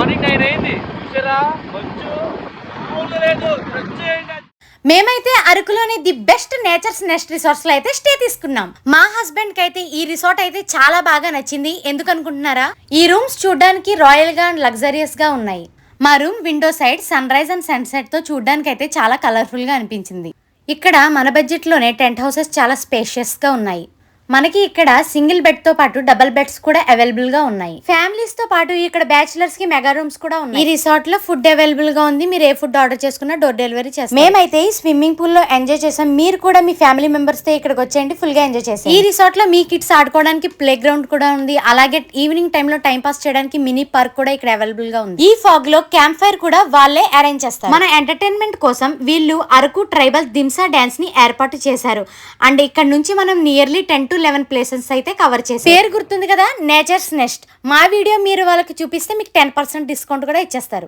Morning 9 అయింది చూసారా మంచు మామూలుగా లేదు. వచ్చేయండి. మేమైతే అరకులోని the best nature's nest resorts లో అయితే స్టే తీసుకున్నాం. మా హస్బెండ్ కి అయితే ఈ రిసార్ట్ అయితే చాలా బాగా నచ్చింది. ఎందుకు అనుకుంటున్నారా? ఈ రూమ్స్ చూడడానికి రాయల్ గా అండ్ లగ్జరియస్ గా ఉన్నాయి. మా room window side sunrise and sunset తో చూడడానికి అయితే చాలా కలర్ఫుల్ గా అనిపించింది. ఇక్కడ మన బడ్జెట్ లోనే టెంట్ హౌసెస్ చాలా స్పేషియస్ గా ఉన్నాయి. మనకి ఇక్కడ సింగిల్ బెడ్ తో పాటు డబుల్ బెడ్స్ కూడా అవైలబుల్ గా ఉన్నాయి. ఫ్యామిలీస్ తో పాటు ఇక్కడ బ్యాచిలర్స్ కి మెగా రూమ్స్ కూడా ఉన్నాయి. ఈ రిసార్ట్ లో ఫుడ్ అవైలబుల్ గా ఉంది. మీరు ఏ ఫుడ్ ఆర్డర్ చేసుకున్నా డోర్ డెలివరీ చేస్తారు. మేమైతే ఈ స్విమ్మింగ్ పూల్ లో ఎంజాయ్ చేసాం. మీరు కూడా మీ ఫ్యామిలీ మెంబర్స్ తో ఇక్కడికి వచ్చేయండి, ఫుల్ గా ఎంజాయ్ చేసాం. ఈ రిసార్ట్ లో మీ కిడ్స్ ఆడుకోవడానికి ప్లే గ్రౌండ్ కూడా ఉంది. అలాగే ఈవినింగ్ టైమ్ లో టైం పాస్ చేయడానికి మినీ పార్క్ కూడా ఇక్కడ అవైలబుల్ గా ఉంది. ఈ ఫాగ్ లో క్యాంప్ ఫైర్ కూడా వాళ్ళే అరేంజ్ చేస్తారు. మన ఎంటర్టైన్మెంట్ కోసం వీళ్ళు అరకు ట్రైబల్ దింసా డాన్స్ ని ఏర్పాటు చేశారు. అండ్ ఇక్కడ నుంచి మనం నియర్లీ 10 to 11 ప్లేసెస్ అయితే కవర్ చేసి, పేరు గుర్తుంది కదా, నేచర్స్ నెస్ట్. మా వీడియో మీరు వాళ్ళకి చూపిస్తే మీకు 10% డిస్కౌంట్ కూడా ఇచ్చేస్తారు.